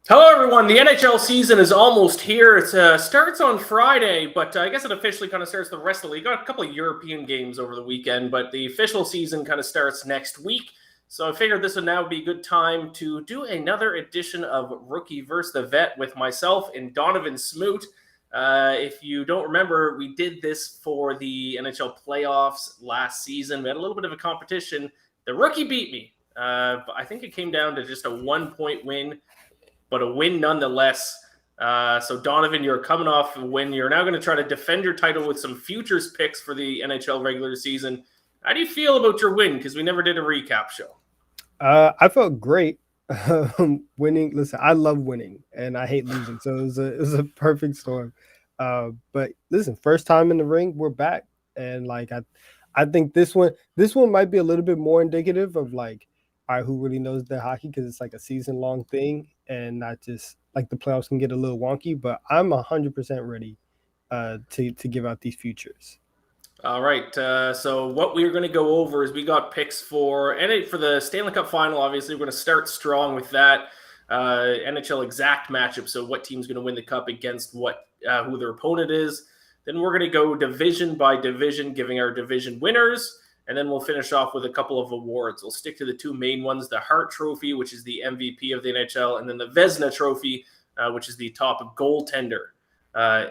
Hello, everyone. The NHL season is almost here. It starts on Friday, but I guess it officially kind of starts the rest of the league. Got a couple of European games over the weekend, but the official season kind of starts next week. So I figured this would now be a good time to do another edition of Rookie vs. the Vet with myself and Donnavan Smoot. If you don't remember, we did this for the NHL playoffs last season. We had a little bit of a competition. The rookie beat me. I think it came down to just a 1-point win, but a win nonetheless. So Donnavan, you're coming off a win. You're now going to try to defend your title with some futures picks for the NHL regular season. How do you feel about your win? Because we never did a recap show. I felt great winning. Listen, I love winning and I hate losing, so it was a perfect storm. But listen, first time in the ring, we're back, and I think this one might be a little bit more indicative of like, all right, who really knows their hockey, because it's like a season long thing and not just like the playoffs can get a little wonky. But I'm 100% ready to give out these futures. All right. So what we're going to go over is we got picks for the Stanley Cup Final. Obviously, we're going to start strong with that NHL exact matchup. So what team's going to win the cup against who their opponent is. Then we're going to go division by division, giving our division winners. And then we'll finish off with a couple of awards. We'll stick to the two main ones, the Hart Trophy, which is the MVP of the NHL, and then the Vezina Trophy, which is the top goaltender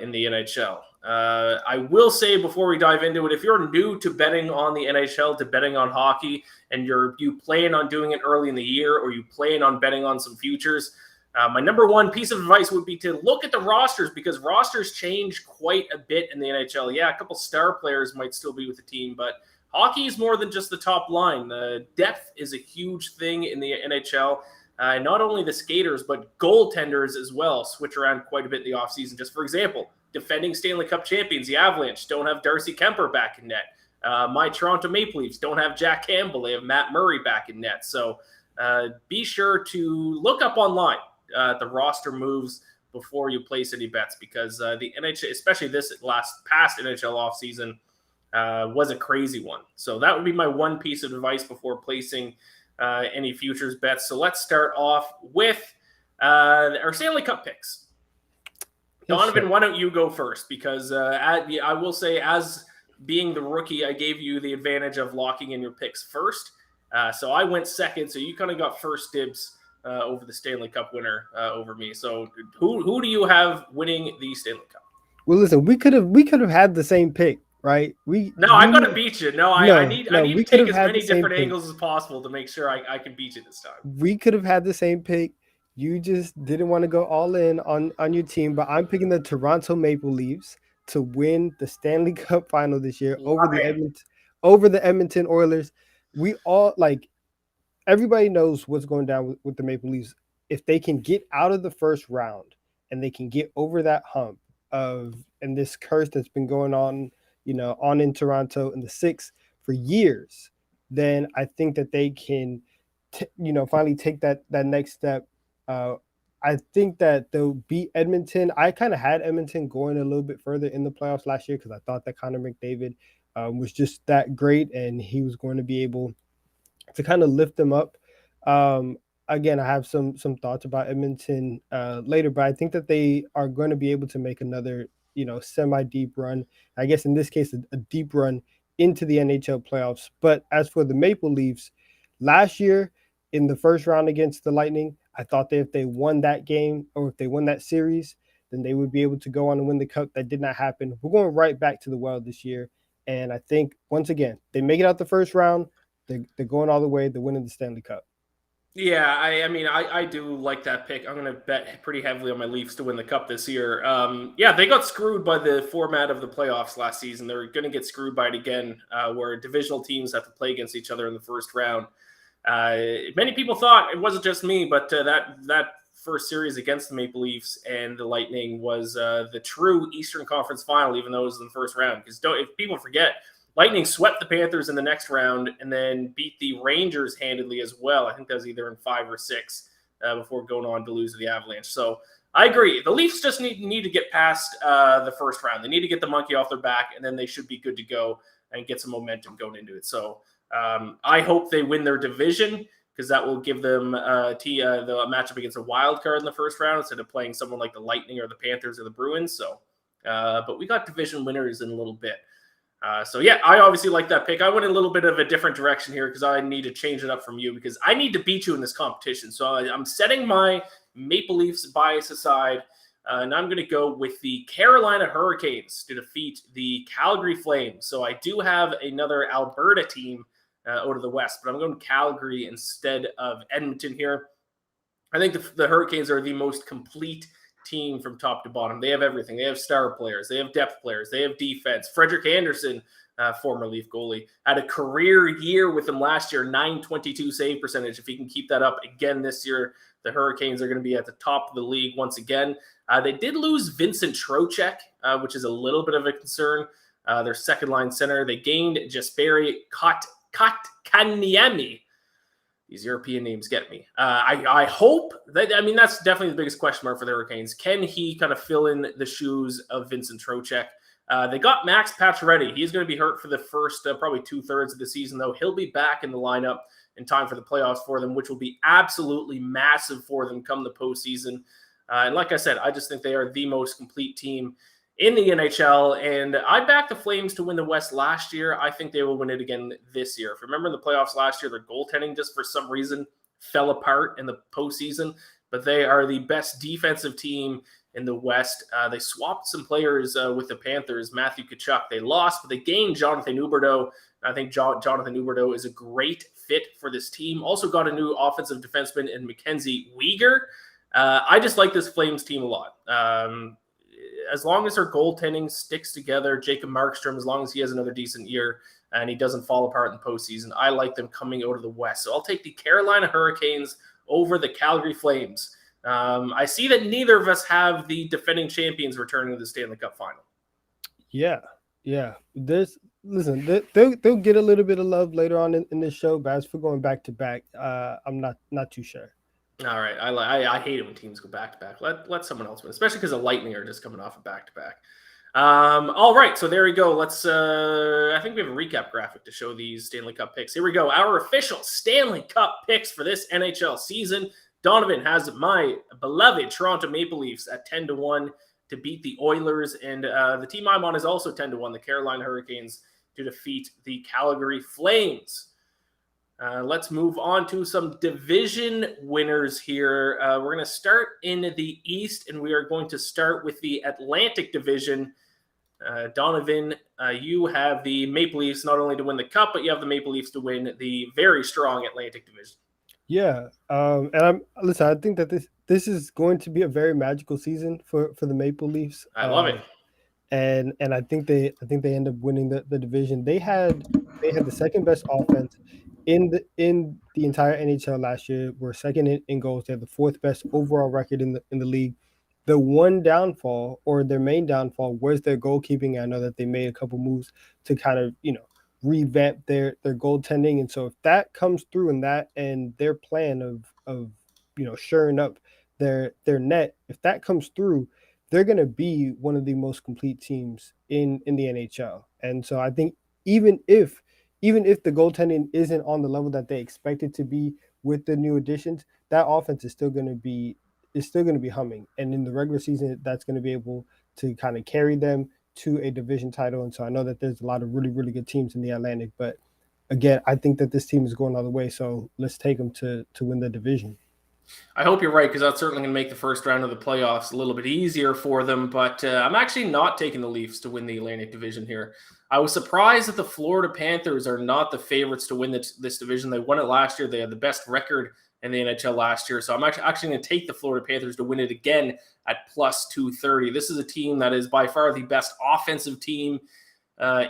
in the NHL. I will say before we dive into it, if you're new to betting on the NHL, to betting on hockey, and you plan on doing it early in the year, or you plan on betting on some futures, my number one piece of advice would be to look at the rosters, because rosters change quite a bit in the NHL. Yeah, a couple star players might still be with the team, but hockey is more than just the top line. The depth is a huge thing in the NHL. Not only the skaters, but goaltenders as well switch around quite a bit in the offseason. Just for example, defending Stanley Cup champions, the Avalanche, don't have Darcy Kemper back in net. My Toronto Maple Leafs don't have Jack Campbell. They have Matt Murray back in net. So be sure to look up online the roster moves before you place any bets, because the NHL, especially this past NHL offseason, was a crazy one. So that would be my one piece of advice before placing any futures bets. So let's start off with our Stanley Cup picks. Donnavan, why don't you go first? Because I will say, as being the rookie, I gave you the advantage of locking in your picks first. So I went second, so you kind of got first dibs over the Stanley Cup winner over me. So who do you have winning the Stanley Cup? Well, listen, we could have had the same pick, right? I'm gonna beat you. I need we to could take have as had the many same different pick. angles as possible to make sure I can beat you this time. We could have had the same pick. You just didn't want to go all in on your team, but I'm picking the Toronto Maple Leafs to win the Stanley Cup Final this year over the Edmonton Oilers. We all everybody knows what's going down with the Maple Leafs. If they can get out of the first round and they can get over that hump and this curse that's been going on, on in Toronto in the six for years, then I think that they can, finally take that next step. I think that they'll beat Edmonton. I kind of had Edmonton going a little bit further in the playoffs last year because I thought that Connor McDavid was just that great and he was going to be able to kind of lift them up. Again, I have some thoughts about Edmonton later, but I think that they are going to be able to make another, semi-deep run. I guess in this case, a deep run into the NHL playoffs. But as for the Maple Leafs, last year in the first round against the Lightning, I thought that if they won that game or if they won that series, then they would be able to go on and win the cup. That did not happen. We're going right back to the well this year. And I think, once again, they make it out the first round. They're going all the way. They're winning the Stanley Cup. Yeah, I do like that pick. I'm going to bet pretty heavily on my Leafs to win the cup this year. Yeah, they got screwed by the format of the playoffs last season. They're going to get screwed by it again, where divisional teams have to play against each other in the first round. Many people thought, it wasn't just me, but that first series against the Maple Leafs and the Lightning was the true Eastern Conference final, even though it was in the first round. Because if people forget, Lightning swept the Panthers in the next round and then beat the Rangers handedly as well. I think that was either in 5 or 6 before going on to lose to the Avalanche. So I agree. The Leafs just need to get past the first round. They need to get the monkey off their back, and then they should be good to go and get some momentum going into it. So I hope they win their division, because that will give them the matchup against a wild card in the first round instead of playing someone like the Lightning or the Panthers or the Bruins. So, but we got division winners in a little bit. So yeah, I obviously like that pick. I went a little bit of a different direction here because I need to change it up from you because I need to beat you in this competition. So I'm setting my Maple Leafs bias aside, and I'm going to go with the Carolina Hurricanes to defeat the Calgary Flames. So I do have another Alberta team out of the West, but I'm going Calgary instead of Edmonton here. I think the Hurricanes are the most complete team from top to bottom. They have everything. They have star players. They have depth players. They have defense. Frederik Andersen, former Leaf goalie, had a career year with them last year, .922 save percentage. If he can keep that up again this year, the Hurricanes are going to be at the top of the league once again. They did lose Vincent Trocheck, which is a little bit of a concern. Their second-line center. They gained Jesperi Kotkaniemi. These European names get me. I hope that, I mean, that's definitely the biggest question mark for the Hurricanes. Can he kind of fill in the shoes of Vincent Trocheck? They got Max Pacioretty. He's going to be hurt for the first probably 2/3 of the season, though. He'll be back in the lineup in time for the playoffs for them, which will be absolutely massive for them come the postseason. And like I said, I just think they are the most complete team in the NHL, and I backed the Flames to win the West last year. I think they will win it again this year. If you remember in the playoffs last year, their goaltending just for some reason fell apart in the postseason, but they are the best defensive team in the West. They swapped some players with the Panthers, Matthew Tkachuk. They lost, but they gained Jonathan Huberdeau. I think Jonathan Huberdeau is a great fit for this team. Also got a new offensive defenseman in Mackenzie Weegar. I just like this Flames team a lot. As long as their goaltending sticks together, Jacob Markstrom, as long as he has another decent year and he doesn't fall apart in the postseason, I like them coming out of the West. So I'll take the Carolina Hurricanes over the Calgary Flames. I see that neither of us have the defending champions returning to the Stanley Cup final. Yeah. Listen, they'll get a little bit of love later on in this show, but as for going back to back, I'm not too sure. All right, I hate it when teams go back to back. Let someone else win, especially because the Lightning are just coming off a back to back. All right, so there we go. Let's. I think we have a recap graphic to show these Stanley Cup picks. Here we go. Our official Stanley Cup picks for this NHL season. Donovan has my beloved Toronto Maple Leafs at 10-1 to beat the Oilers, and the team I'm on is also 10-1, the Carolina Hurricanes, to defeat the Calgary Flames. Let's move on to some division winners here. We're going to start in the East, and we are going to start with the Atlantic Division. Donovan, you have the Maple Leafs not only to win the Cup, but you have the Maple Leafs to win the very strong Atlantic Division. Yeah, and I think that this is going to be a very magical season for the Maple Leafs. I love it. And I think they end up winning the division. They had the second best offense in the entire NHL last year. Were second in goals. They had the fourth best overall record in the league. The one downfall, or their main downfall, was their goalkeeping. I know that they made a couple moves to kind of revamp their goaltending, and so if that comes through and their plan of shoring up their net, if that comes through, they're going to be one of the most complete teams in the NHL. And so I think even if the goaltending isn't on the level that they expect it to be with the new additions, that offense is still going to be humming. And in the regular season, that's going to be able to kind of carry them to a division title. And so I know that there's a lot of really, really good teams in the Atlantic, but again, I think that this team is going all the way. So let's take them to win the division. I hope you're right, because that's certainly going to make the first round of the playoffs a little bit easier for them. But I'm actually not taking the Leafs to win the Atlantic Division here. I was surprised that the Florida Panthers are not the favorites to win this division. They won it last year. They had the best record in the NHL last year. So I'm actually going to take the Florida Panthers to win it again at plus 230. This is a team that is by far the best offensive team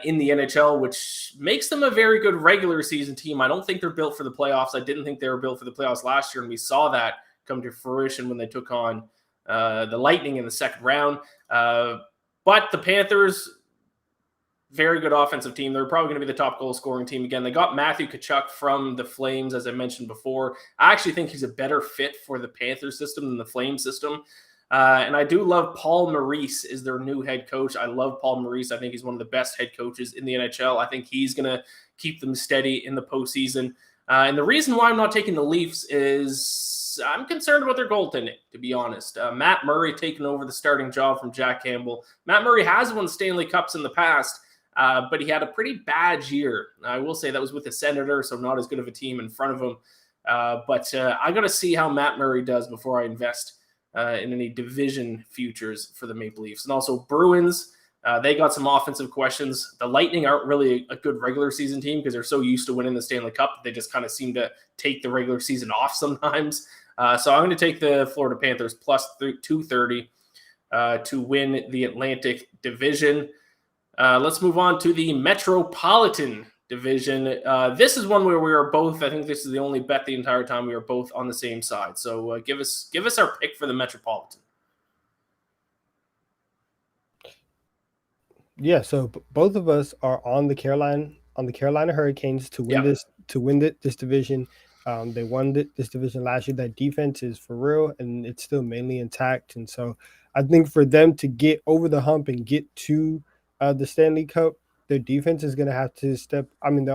in the NHL, which makes them a very good regular season team. I don't think they're built for the playoffs. I didn't think they were built for the playoffs last year, and we saw that come to fruition when they took on the Lightning in the second round. But the Panthers, very good offensive team. They're probably going to be the top goal scoring team again. They got Matthew Tkachuk from the Flames, as I mentioned before. I actually think he's a better fit for the Panthers system than the Flames system. And I do love Paul Maurice is their new head coach. I love Paul Maurice. I think he's one of the best head coaches in the NHL. I think he's going to keep them steady in the postseason. And the reason why I'm not taking the Leafs is I'm concerned about their goaltending, to be honest. Matt Murray taking over the starting job from Jack Campbell. Matt Murray has won Stanley Cups in the past, but he had a pretty bad year. I will say that was with the Senators, so not as good of a team in front of him. But I got to see how Matt Murray does before I invest in any division futures for the Maple Leafs. And also Bruins, they got some offensive questions. The Lightning aren't really a good regular season team because they're so used to winning the Stanley Cup that they just kind of seem to take the regular season off sometimes. So I'm going to take the Florida Panthers plus 230 to win the Atlantic Division. Let's move on to the Metropolitan Division. This is one where we are both, I think this is the only bet the entire time we are both on the same side. So give us our pick for the Metropolitan. Yeah, so both of us are on the Carolina Hurricanes to win this division. They won this division last year. That defense is for real, and it's still mainly intact. And so I think for them to get over the hump and get to the Stanley Cup, their defense is going to have to their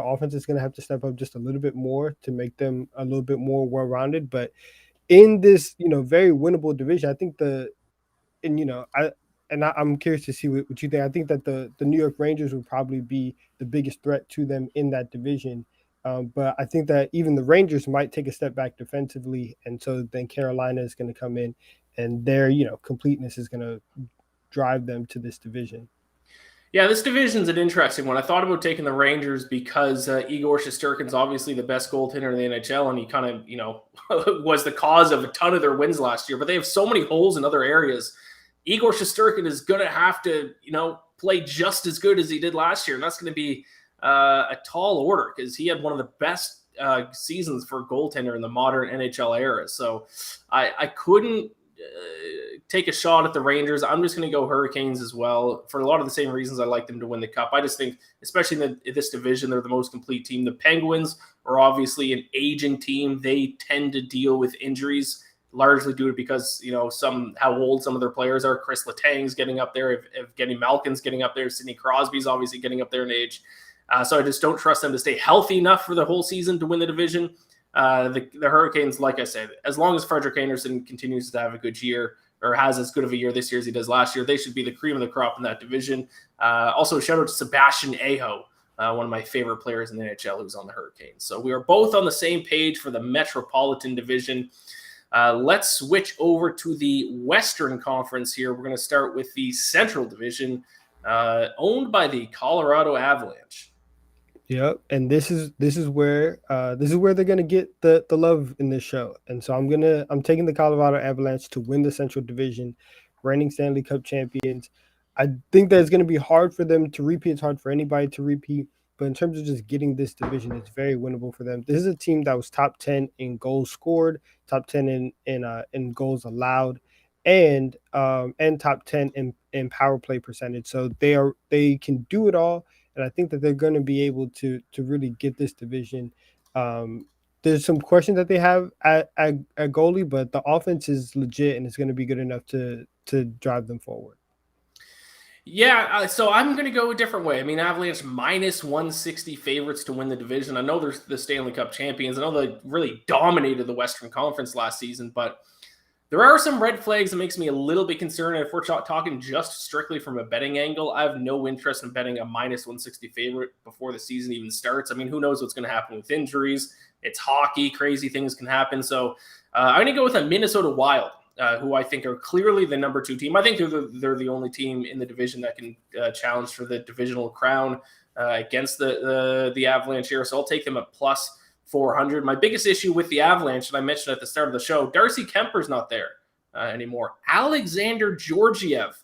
offense is going to have to step up just a little bit more to make them a little bit more well-rounded. But in this, very winnable division, I think I'm curious to see what you think. I think that the New York Rangers would probably be the biggest threat to them in that division. But I think that even the Rangers might take a step back defensively. And so then Carolina is going to come in and their, completeness is going to drive them to this division. Yeah, this division's an interesting one. I thought about taking the Rangers because Igor Shesterkin's obviously the best goaltender in the NHL, and he kind of, was the cause of a ton of their wins last year. But they have so many holes in other areas. Igor Shesterkin is going to have to, play just as good as he did last year. And that's going to be a tall order because he had one of the best seasons for a goaltender in the modern NHL era. So I couldn't take a shot at the Rangers. I'm just going to go Hurricanes as well for a lot of the same reasons I like them to win the Cup. I just think, especially in this division, they're the most complete team. The Penguins are obviously an aging team. They tend to deal with injuries largely due to because, how old some of their players are. Chris Letang's getting up there. Evgeny Malkin's getting up there. Sidney Crosby's obviously getting up there in age. So I just don't trust them to stay healthy enough for the whole season to win the division. The Hurricanes, like I said, as long as Frederik Andersen continues to have a good year or has as good of a year this year as he does last year, they should be the cream of the crop in that division. Also, shout out to Sebastian Aho, one of my favorite players in the NHL who's on the Hurricanes. So we are both on the same page for the Metropolitan Division. Let's switch over to the Western Conference here. We're going to start with the Central Division, owned by the Colorado Avalanche. Yep, and this is where they're gonna get the love in this show, and so I'm taking the Colorado Avalanche to win the Central Division, reigning Stanley Cup champions. I think that it's gonna be hard for them to repeat. It's hard for anybody to repeat, but in terms of just getting this division, it's very winnable for them. This is a team that was top 10 in goals scored, top 10 in goals allowed, and top 10 in power play percentage. So they can do it all. And I think that they're going to be able to really get this division. There's some questions that they have at goalie, but the offense is legit and it's going to be good enough to drive them forward. Yeah, so I'm going to go a different way. I mean, Avalanche minus 160 favorites to win the division. I know they're the Stanley Cup champions. I know they really dominated the Western Conference last season, but there are some red flags that makes me a little bit concerned. And if we're talking just strictly from a betting angle, I have no interest in betting a minus 160 favorite before the season even starts. I mean, who knows what's going to happen with injuries? It's hockey. Crazy things can happen. So I'm going to go with a Minnesota Wild, who I think are clearly the number 2 team. I think they're the only team in the division that can challenge for the divisional crown against the Avalanche here. So I'll take them at plus 400. My biggest issue with the Avalanche, and I mentioned at the start of the show, Darcy Kemper's not there anymore. Alexander Georgiev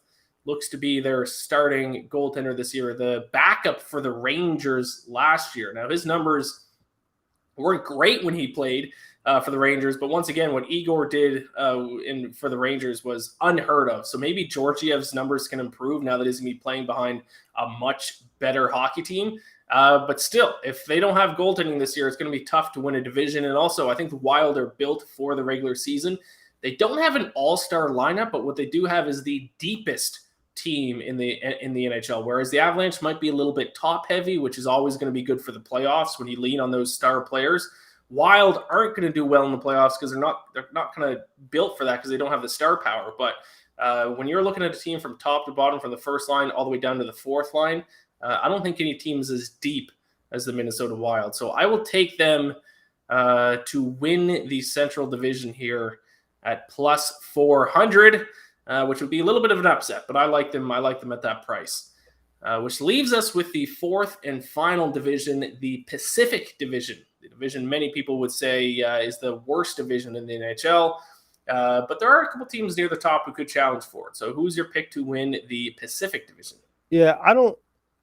looks to be their starting goaltender this year, the backup for the Rangers last year. Now, his numbers weren't great when he played for the Rangers, but once again, what Igor did for the Rangers was unheard of. So maybe Georgiev's numbers can improve now that he's going to be playing behind a much better hockey team. But still, if they don't have goaltending this year, it's going to be tough to win a division. And also, I think the Wild are built for the regular season. They don't have an all-star lineup, but what they do have is the deepest team in the NHL, whereas the Avalanche might be a little bit top-heavy, which is always going to be good for the playoffs when you lean on those star players. Wild aren't going to do well in the playoffs because they're not kind of built for that because they don't have the star power. But when you're looking at a team from top to bottom, from the first line all the way down to the fourth line, I don't think any team is as deep as the Minnesota Wild. So I will take them to win the Central Division here at plus 400, which would be a little bit of an upset, but I like them. I like them at that price. Which leaves us with the fourth and final division, the Pacific Division. The division many people would say is the worst division in the NHL. But there are a couple teams near the top who could challenge for it. So who's your pick to win the Pacific Division? Yeah,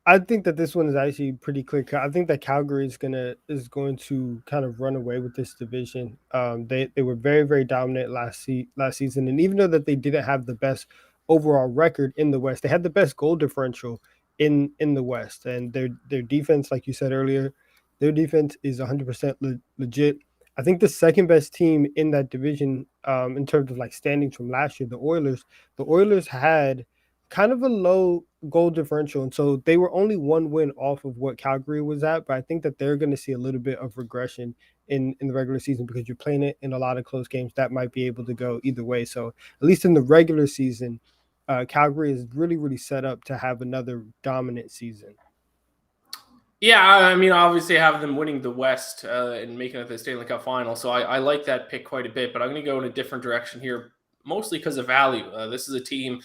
I think that this one is actually pretty clear. I think that Calgary is going to kind of run away with this division. They were very, very dominant last season, and even though that they didn't have the best overall record in the West, they had the best goal differential in the West, and their defense, like you said earlier, their defense is 100% legit. I think the second best team in that division, in terms of like standings from last year, the Oilers had kind of a low goal differential, and so they were only one win off of what Calgary was at. But I think that they're going to see a little bit of regression in the regular season because you're playing it in a lot of close games that might be able to go either way. So at least in the regular season, Calgary is really, really set up to have another dominant season. Yeah, I mean, obviously I have them winning the West and making it to the Stanley Cup final. So I like that pick quite a bit, but I'm going to go in a different direction here, mostly because of value. This is a team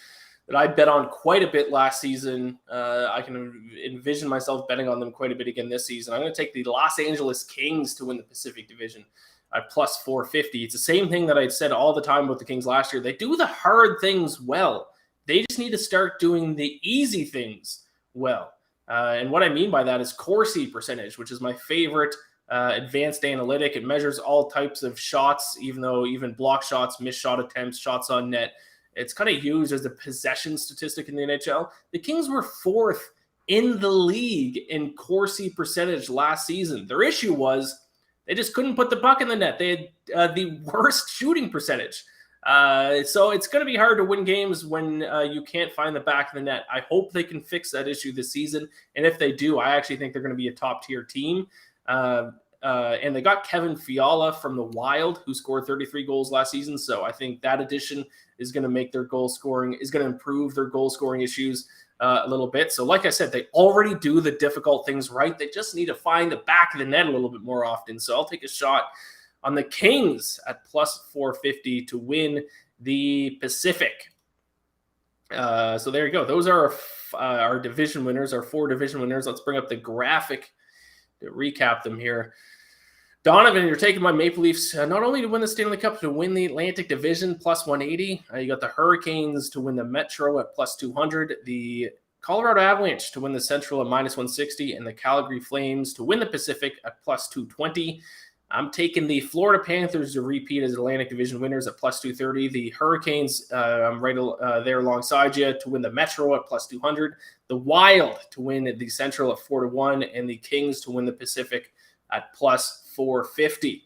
that I bet on quite a bit last season. I can envision myself betting on them quite a bit again this season. I'm going to take the Los Angeles Kings to win the Pacific Division at plus 450. It's the same thing that I said all the time about the Kings last year. They do the hard things well. They just need to start doing the easy things well. And what I mean by that is Corsi percentage, which is my favorite advanced analytic. It measures all types of shots, even block shots, missed shot attempts, shots on net. It's kind of used as a possession statistic in the NHL. The Kings were fourth in the league in Corsi percentage last season. Their issue was they just couldn't put the puck in the net. They had the worst shooting percentage. So it's going to be hard to win games when you can't find the back of the net. I hope they can fix that issue this season. And if they do, I actually think they're going to be a top tier team. And they got Kevin Fiala from the Wild, who scored 33 goals last season. So I think that addition is going to make their goal scoring, is going to improve their goal scoring issues a little bit. So like I said, they already do the difficult things right. They just need to find the back of the net a little bit more often. So I'll take a shot on the Kings at plus 450 to win the Pacific. So there you go. Those are our division winners, our 4 division winners. Let's bring up the graphic to recap them here. Donnavan, you're taking my Maple Leafs not only to win the Stanley Cup, to win the Atlantic Division plus 180. You got the Hurricanes to win the Metro at plus 200. The Colorado Avalanche to win the Central at minus 160. And the Calgary Flames to win the Pacific at plus 220. I'm taking the Florida Panthers to repeat as Atlantic Division winners at plus 230. The Hurricanes, I'm right there alongside you, to win the Metro at plus 200. The Wild to win the Central at 4-1. And the Kings to win the Pacific at plus 450.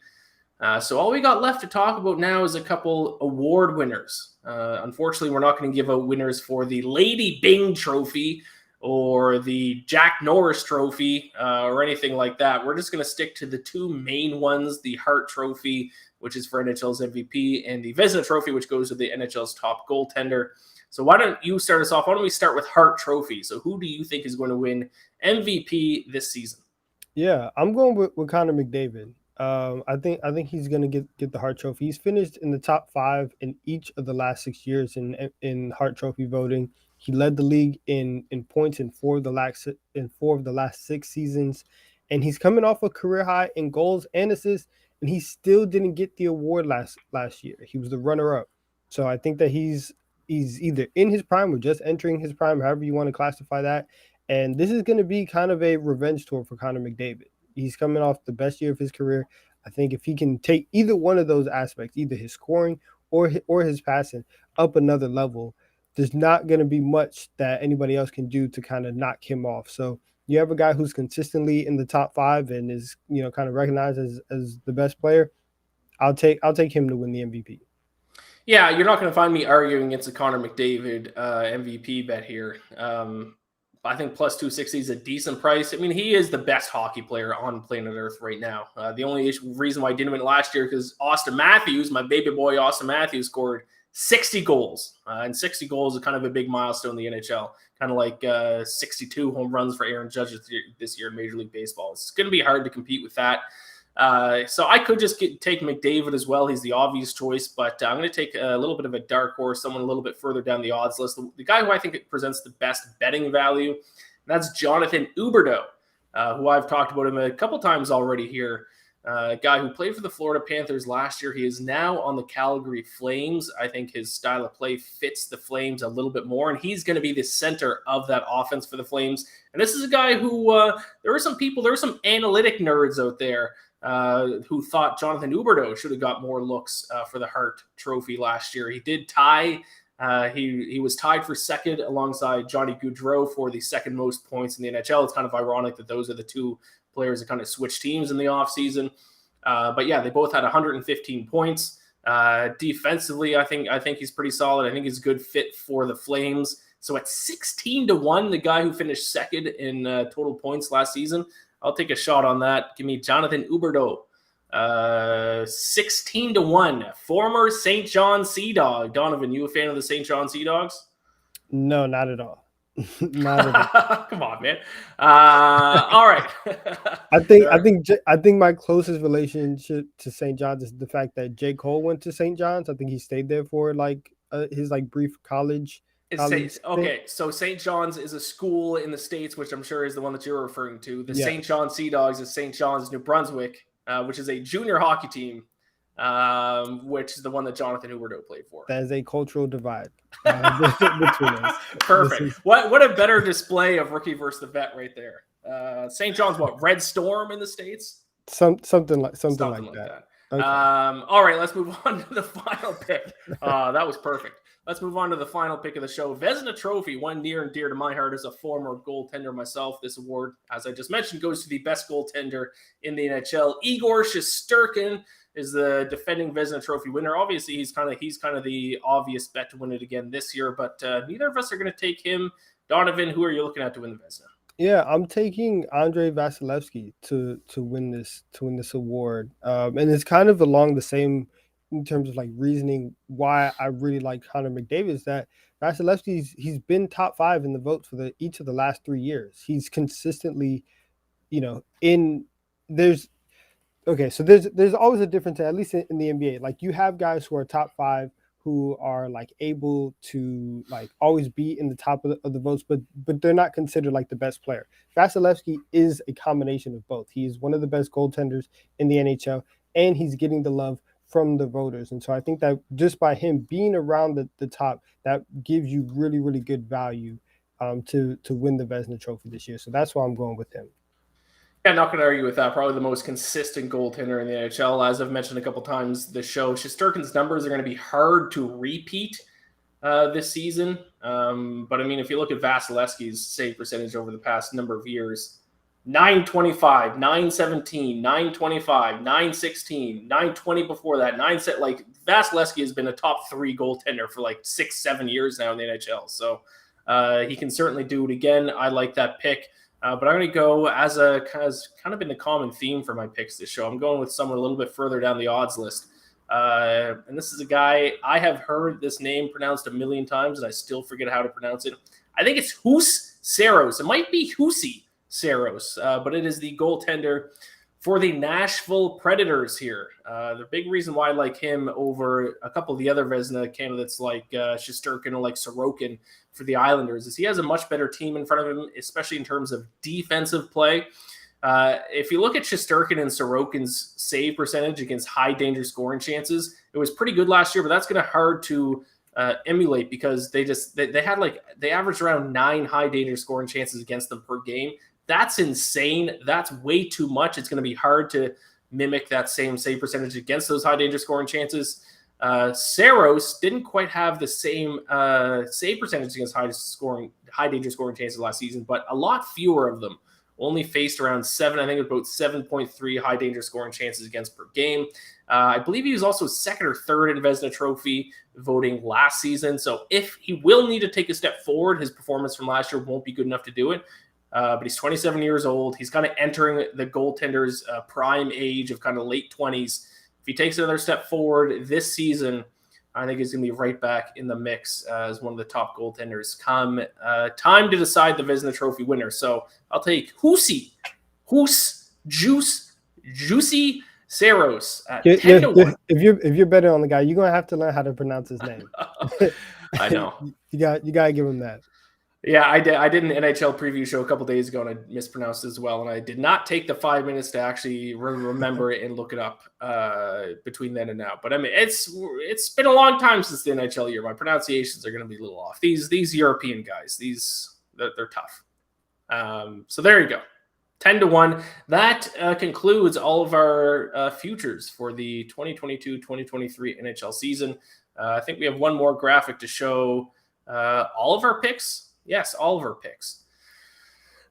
So all we got left to talk about now is a couple award winners. Unfortunately, we're not going to give out winners for the Lady Byng Trophy or the Jack Norris Trophy or anything like that. We're just going to stick to the 2 main ones, the Hart Trophy, which is for NHL's MVP, and the Vezina Trophy, which goes to the NHL's top goaltender. So why don't you start us off? Why don't we start with Hart Trophy? So who do you think is going to win MVP this season? Yeah, I'm going with Connor McDavid. I think he's going to get the Hart Trophy. He's finished in the top 5 in each of the last 6 years in Hart Trophy voting. He led the league in points in 4 of the last 6 seasons, and he's coming off a career high in goals and assists, and he still didn't get the award last year. He was the runner-up. So I think that he's either in his prime or just entering his prime, however you want to classify that. And this is going to be kind of a revenge tour for Connor McDavid. He's coming off the best year of his career. I think if he can take either one of those aspects, either his scoring or his passing, up another level, there's not going to be much that anybody else can do to kind of knock him off. So you have a guy who's consistently in the top 5 and is, kind of recognized as the best player. I'll take him to win the MVP. Yeah, you're not going to find me arguing against a Connor McDavid MVP bet here. I think plus 260 is a decent price. I mean, he is the best hockey player on planet Earth right now. The only reason why I didn't win last year because Austin Matthews, my baby boy Austin Matthews, scored 60 goals. And 60 goals is kind of a big milestone in the NHL. Kind of like 62 home runs for Aaron Judge this year in Major League Baseball. It's going to be hard to compete with that. So I could just take McDavid as well. He's the obvious choice, but I'm going to take a little bit of a dark horse, someone a little bit further down the odds list. The guy who I think it presents the best betting value, and that's Jonathan Huberdeau, who I've talked about him a couple times already here. A guy who played for the Florida Panthers last year. He is now on the Calgary Flames. I think his style of play fits the Flames a little bit more, and he's going to be the center of that offense for the Flames. And this is a guy who there were some analytic nerds out there who thought Jonathan Huberdeau should have got more looks for the Hart Trophy last year. He did tie. He was tied for second alongside Johnny Gaudreau for the second most points in the NHL. It's kind of ironic that those are the two players that kind of switched teams in the offseason. But yeah, they both had 115 points. Defensively, I think he's pretty solid. I think he's a good fit for the Flames. So at 16-1, the guy who finished second in total points last season, I'll take a shot on that. Give me Jonathan Huberdeau. 16-1. Former St. John Sea Dog. Donovan, you a fan of the St. John Sea Dogs? No, not at all. Not at all. Come on, man. All right. I think my closest relationship to St. John's is the fact that J. Cole went to St. John's. I think he stayed there for his brief college. Okay, so St. John's is a school in the States, which I'm sure is the one that you're referring to. The St. John Sea Dogs is St. John's, New Brunswick, which is a junior hockey team, which is the one that Jonathan Huberdeau played for. That is a cultural divide between us. Perfect. What a better display of rookie versus the vet right there. St. John's, what, Red Storm in the States? Something like that. Okay. All right, let's move on to the final pick. That was perfect. Let's move on to the final pick of the show. Vezina Trophy, one near and dear to my heart as a former goaltender myself. This award, as I just mentioned, goes to the best goaltender in the NHL. Igor Shesterkin is the defending Vezina Trophy winner. Obviously, he's kind of the obvious bet to win it again this year, but neither of us are going to take him. Donovan, who are you looking at to win the Vezina? Yeah, I'm taking Andrei Vasilevsky to win this award, and it's kind of along the same in terms of reasoning why I really like Connor McDavid is that Vasilevsky's he's been top 5 in the votes for each of the last 3 years. He's consistently, there's always a difference at least in the NBA. You have guys who are top 5 who are able to always be in the top of the votes, but they're not considered the best player. Vasilevsky is a combination of both. He is one of the best goaltenders in the NHL, and he's getting the love from the voters. And so I think that just by him being around the top, that gives you really, really good value to win the Vezina Trophy this year. So that's why I'm going with him. Yeah, not going to argue with that. Probably the most consistent goaltender in the NHL. As I've mentioned a couple times the show, Shesterkin's numbers are going to be hard to repeat this season. But I mean, if you look at Vasilevsky's save percentage over the past number of years, 925, 917, 925, 916, 920 before that, Vasilevsky has been a top 3 goaltender for 6-7 years now in the NHL. So he can certainly do it again. I like that pick. But I'm going to go as kind of been the common theme for my picks this show. I'm going with someone a little bit further down the odds list. And this is a guy, I have heard this name pronounced a million times, and I still forget how to pronounce it. I think it's Hus Saros. It might be Husi Saros, but it is the goaltender for the Nashville Predators here. The big reason why I like him over a couple of the other Vezina candidates like Shesterkin or Sorokin for the Islanders is he has a much better team in front of him, especially in terms of defensive play. If you look at Shesterkin and Sorokin's save percentage against high danger scoring chances, it was pretty good last year, but that's going to be hard to emulate because they averaged around 9 high danger scoring chances against them per game. That's insane. That's way too much. It's going to be hard to mimic that same save percentage against those high danger scoring chances. Saros didn't quite have the same save percentage against high danger scoring chances last season, but a lot fewer of them only faced around 7, I think it was about 7.3 high danger scoring chances against per game. I believe he was also second or third in Vezina Trophy voting last season. So if he will need to take a step forward, his performance from last year won't be good enough to do it. But he's 27 years old. He's kind of entering the goaltender's prime age of kind of late 20s. If he takes another step forward this season, I think he's going to be right back in the mix as one of the top goaltenders come time to decide the Vezina Trophy winner. So I'll take Juicy Saros at 10-1. If you're betting on the guy, you're gonna have to learn how to pronounce his name. I know. You gotta give him that. Yeah, I did an NHL preview show a couple days ago, and I mispronounced it as well. And I did not take the 5 minutes to actually remember it and look it up between then and now. But I mean, it's been a long time since the NHL year. My pronunciations are going to be a little off. These European guys, they're tough. So there you go, 10-1. That concludes all of our futures for the 2022-2023 NHL season. I think we have one more graphic to show all of our picks. Yes, all of our picks.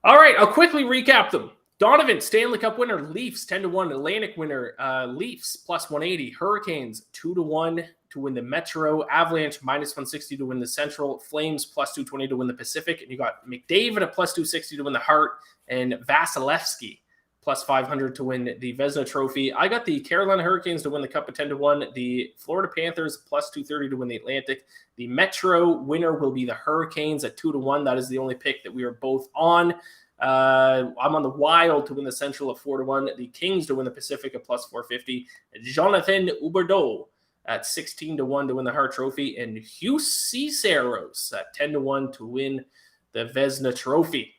All right, I'll quickly recap them. Donnavan, Stanley Cup winner, Leafs 10-1. Atlantic winner, Leafs plus 180. Hurricanes 2-1 to win the Metro. Avalanche minus 160 to win the Central. Flames plus 220 to win the Pacific. And you got McDavid at plus 260 to win the Hart. And Vasilevsky plus 500 to win the Vezina Trophy. I got the Carolina Hurricanes to win the Cup at 10-1. The Florida Panthers plus 230 to win the Atlantic. The Metro winner will be the Hurricanes at 2-1. That is the only pick that we are both on. I'm on the Wild to win the Central at 4-1. The Kings to win the Pacific at plus 450. Jonathan Huberdeau at 16-1 to win the Hart Trophy. And Hugh C. Saros at 10-1 to win the Vezina Trophy.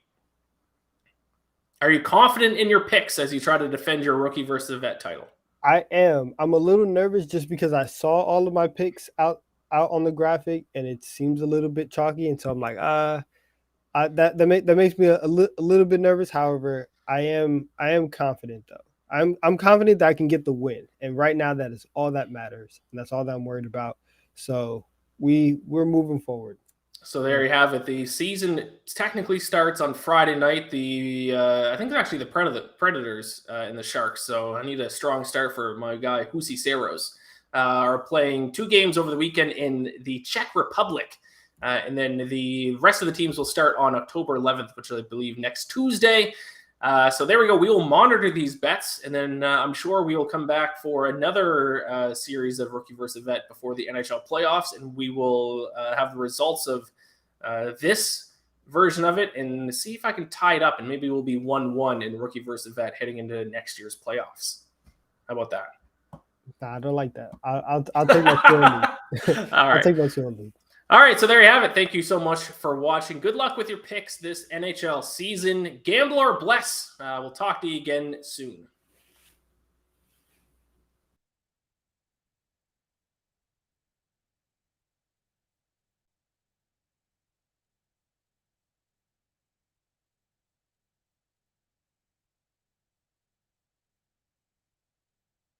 Are you confident in your picks as you try to defend your rookie versus vet title? I am. I'm a little nervous just because I saw all of my picks out on the graphic and it seems a little bit chalky, and so I'm like, that makes me a little bit nervous. However, I am confident though. I'm confident that I can get the win, and right now that is all that matters, and that's all that I'm worried about. So we're moving forward. So there you have it. The season technically starts on Friday night. I think they're actually the Predators and the Sharks. So I need a strong start for my guy, Husi Saros. Are playing 2 games over the weekend in the Czech Republic. And then the rest of the teams will start on October 11th, which I believe next Tuesday. So there we go. We will monitor these bets, and then I'm sure we will come back for another series of Rookie versus Vet before the NHL Playoffs, and we will have the results of this version of it and see if I can tie it up, and maybe we'll be 1-1 in Rookie versus Vet heading into next year's playoffs. How about that? Nah, I don't like that. I'll take my field lead. All right. I'll take my field lead. All right, so there you have it. Thank you so much for watching. Good luck with your picks this NHL season. Gamble or bless. We'll talk to you again soon.